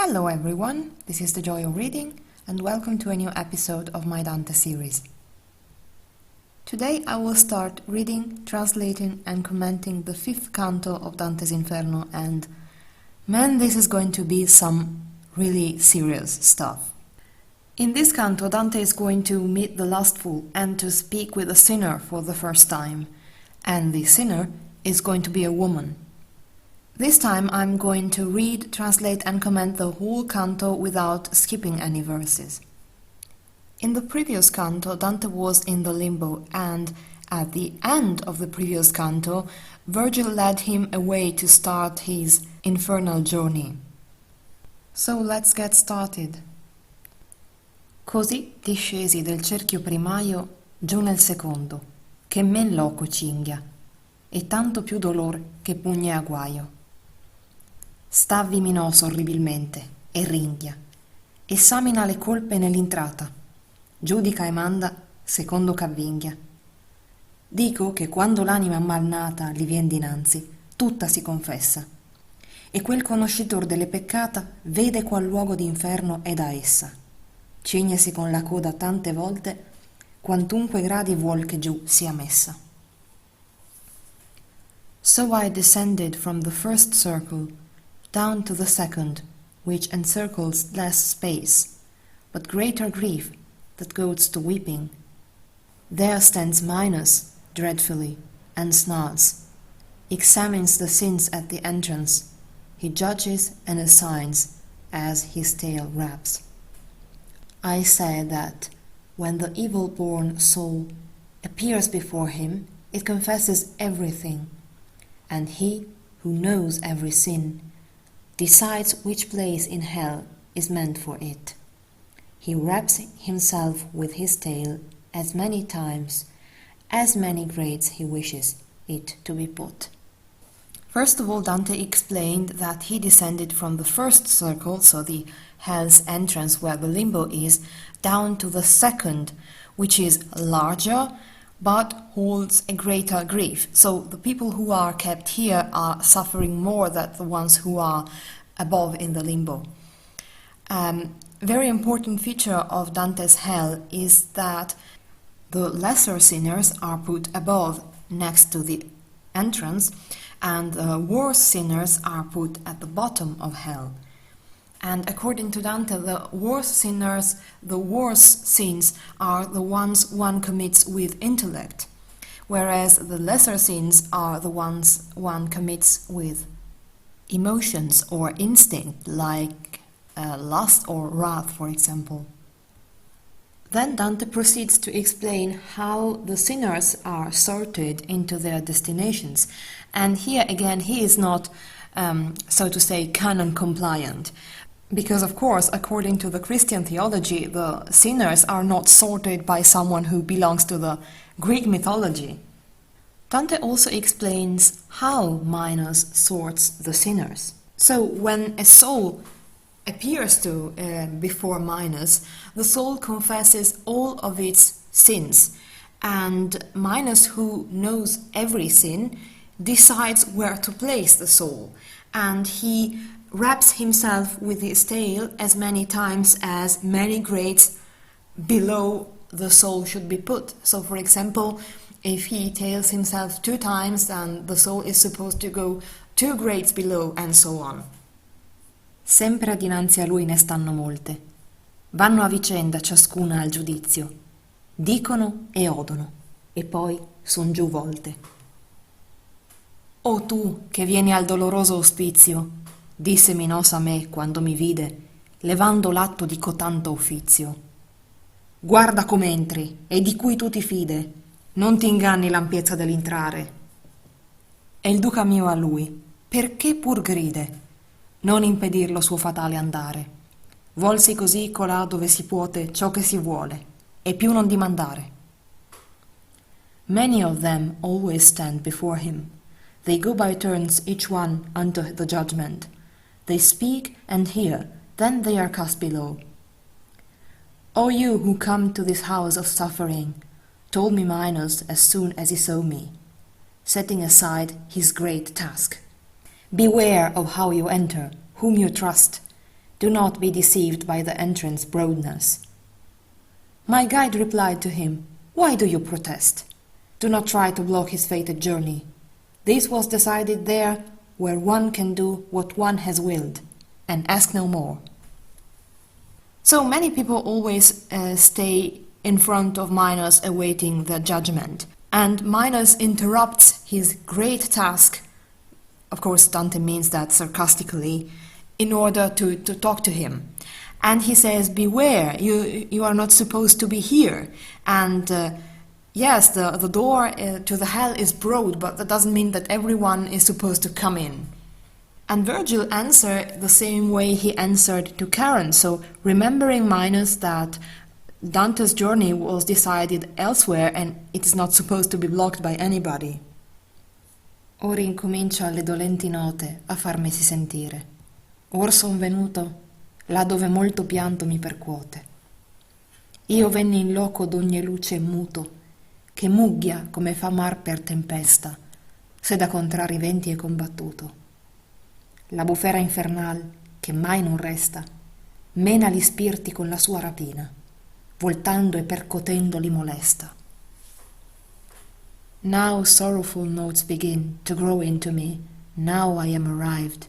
Hello everyone, this is the Joy of Reading and welcome to a new episode of my Dante series. Today I will start reading, translating and commenting the 5th canto of Dante's Inferno, and man, this is going to be some really serious stuff. In this canto, Dante is going to meet the lustful and to speak with a sinner for the first time, and the sinner is going to be a woman. This time I'm going to read, translate and comment the whole canto without skipping any verses. In the previous canto, Dante was in the limbo, and at the end of the previous canto, Virgil led him away to start his infernal journey. So let's get started. Così discesi del cerchio primaio giù nel secondo, che men loco cinghia, e tanto più dolor che pugni e aguaio. Stavvi minoso orribilmente e ringhia, esamina le colpe nell'intrata, giudica e manda secondo c'avvinghia. Dico che quando l'anima malnata gli vien dinanzi, tutta si confessa, e quel conoscitor delle peccata vede qual luogo d'inferno è da essa, cignesi con la coda tante volte, quantunque gradi vuol che giù sia messa. So I descended from the first circle down to the second, which encircles less space, but greater grief that goes to weeping. There stands Minos dreadfully, and snarls, examines the sins at the entrance, he judges and assigns as his tail wraps. I say that when the evil-born soul appears before him, it confesses everything, and he who knows every sin decides which place in hell is meant for it. He wraps himself with his tail as many times, as many grades he wishes it to be put. First of all, Dante explained that he descended from the first circle, so the hell's entrance where the limbo is, down to the second, which is larger, but holds a greater grief. So the people who are kept here are suffering more than the ones who are above in the limbo. Very important feature of Dante's hell is that the lesser sinners are put above, next to the entrance, and the worse sinners are put at the bottom of hell. And according to Dante, the worse sinners, the worse sins are the ones one commits with intellect, whereas the lesser sins are the ones one commits with emotions or instinct, like lust or wrath, for example. Then Dante proceeds to explain how the sinners are sorted into their destinations. And here again, he is not, so to say, canon compliant. Because, of course, according to the Christian theology, the sinners are not sorted by someone who belongs to the Greek mythology. Dante also explains how Minos sorts the sinners. So, when a soul appears to before Minos, the soul confesses all of its sins, and Minos, who knows every sin, decides where to place the soul, and he wraps himself with his tail as many times as many grades below the soul should be put. So, for example, if he tails himself 2 times, then the soul is supposed to go 2 grades below, and so on. Sempre dinanzi a lui ne stanno molte. Vanno a vicenda ciascuna al giudizio. Dicono e odono, e poi son giù volte. O tu che vieni al doloroso ospizio, disse Minos a me quando mi vide, levando l'atto di cotanto uffizio. Guarda com'entri, e di cui tu ti fide, non ti inganni l'ampiezza dell'entrare. E il duca mio a lui, perché pur gride, non impedir lo suo fatale andare. Volsi così colà dove si puote ciò che si vuole, e più non dimandare. Many of them always stand before him. They go by turns each one unto the judgment. They speak and hear, then they are cast below. O you who come to this house of suffering, told me Minos as soon as he saw me, setting aside his great task. Beware of how you enter, whom you trust. Do not be deceived by the entrance broadness. My guide replied to him, Why do you protest? Do not try to block his fated journey. This was decided there where one can do what one has willed, and ask no more. So many people always stay in front of Minos awaiting the judgment, and Minos interrupts his great task. Of course, Dante means that sarcastically, in order to talk to him. And he says, beware, you are not supposed to be here. And yes, the door to the hell is broad, but that doesn't mean that everyone is supposed to come in. And Virgil answered the same way he answered to Charon, so remembering Minos that Dante's journey was decided elsewhere and it is not supposed to be blocked by anybody. Or incomincia le dolenti note a farmesi sentire. Or son venuto là dove molto pianto mi percuote. Io venni in loco d'ogni luce muto, che mugghia come fa mar per tempesta, se da contrari venti è combattuto. La bufera infernal, che mai non resta, mena gli spiriti con la sua rapina, voltando e percotendo li molesta. Now sorrowful notes begin to grow into me, now I am arrived,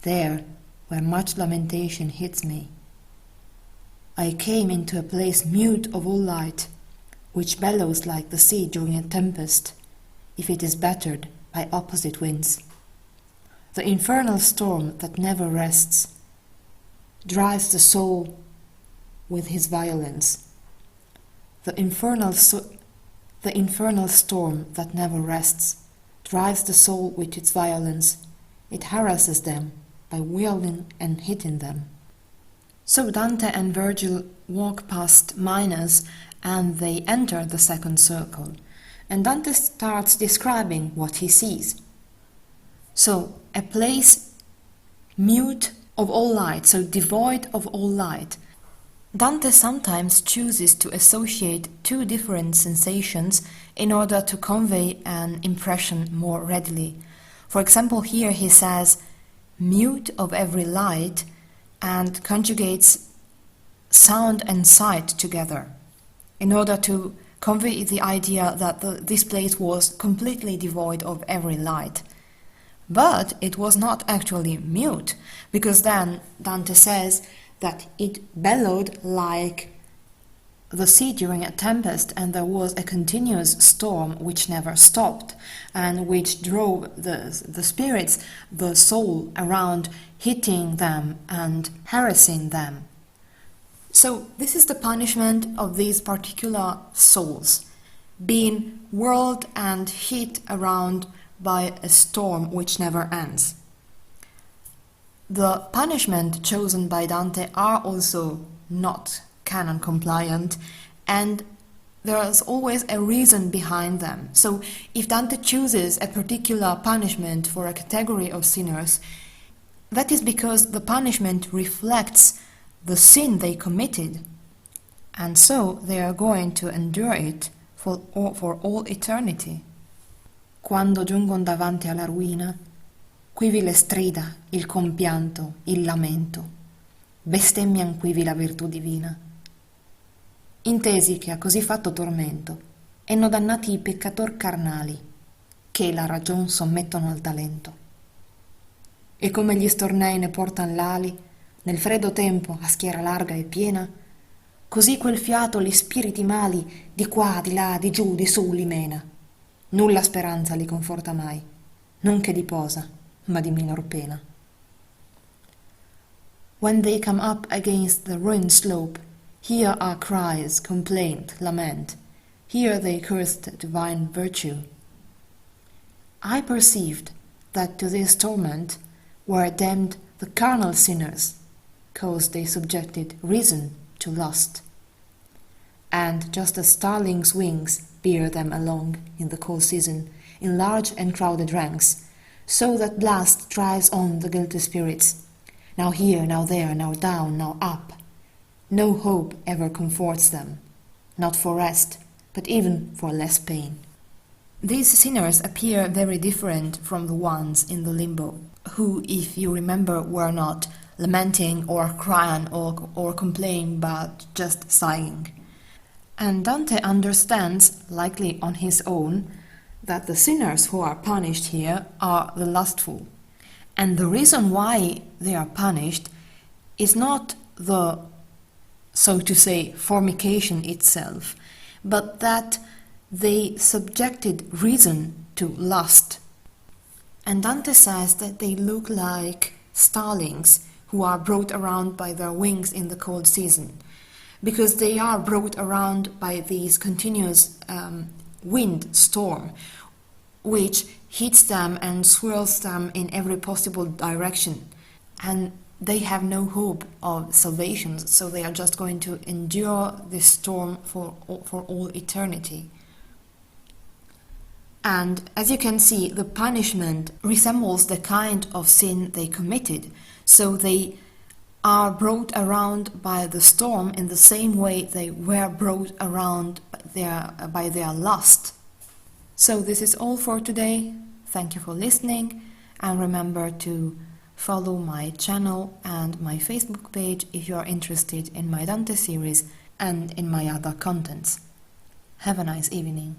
there where much lamentation hits me. I came into a place mute of all light, which bellows like the sea during a tempest, if it is battered by opposite winds. The infernal storm that never rests drives the soul with his violence. The infernal storm that never rests drives the soul with its violence. It harasses them by wielding and hitting them. So Dante and Virgil walk past Minos and they enter the second circle. And Dante starts describing what he sees. So, a place mute of all light, so devoid of all light. Dante sometimes chooses to associate two different sensations in order to convey an impression more readily. For example, here he says, mute of every light, and conjugates sound and sight together in order to convey the idea that this place was completely devoid of every light. But it was not actually mute, because then Dante says that it bellowed like the sea during a tempest, and there was a continuous storm which never stopped, and which drove the spirits, the soul, around, hitting them and harassing them. So this is the punishment of these particular souls, being whirled and hit around by a storm which never ends. The punishment chosen by Dante are also not canon compliant, and there is always a reason behind them. So if Dante chooses a particular punishment for a category of sinners, that is because the punishment reflects the sin they committed, and so they are going to endure it for all eternity. Quando giungon davanti alla ruina, quivi le strida, il compianto, il lamento, bestemmian quivi la virtù divina. Intesi che a così fatto tormento, enno dannati i peccator carnali, che la ragion sommettono al talento. E come gli stornei ne portan l'ali, nel freddo tempo a schiera larga e piena, così quel fiato gli spiriti mali di qua, di là, di giù, di su li mena. Nulla speranza li conforta mai, non che di posa, ma di minor pena. When they come up against the ruined slope, here are cries, complaint, lament. Here they cursed divine virtue. I perceived that to this torment were damned the carnal sinners, cause they subjected reason to lust. And just as starlings' wings bear them along in the cold season in large and crowded ranks, so that blast drives on the guilty spirits, now here, now there, now down, now up. No hope ever comforts them, not for rest, but even for less pain. These sinners appear very different from the ones in the limbo, who, if you remember, were not lamenting or crying or complaining, but just sighing. And Dante understands, likely on his own, that the sinners who are punished here are the lustful. And the reason why they are punished is not the, so to say, fornication itself, but that they subjected reason to lust. And Dante says that they look like starlings who are brought around by their wings in the cold season, because they are brought around by these continuous wind storm, which hits them and swirls them in every possible direction. And they have no hope of salvation, so they are just going to endure this storm for all eternity. And as you can see, the punishment resembles the kind of sin they committed. So they are brought around by the storm in the same way they were brought around by their lust. So this is all for today. Thank you for listening, and remember to follow my channel and my Facebook page if you are interested in my Dante series and in my other contents. Have a nice evening.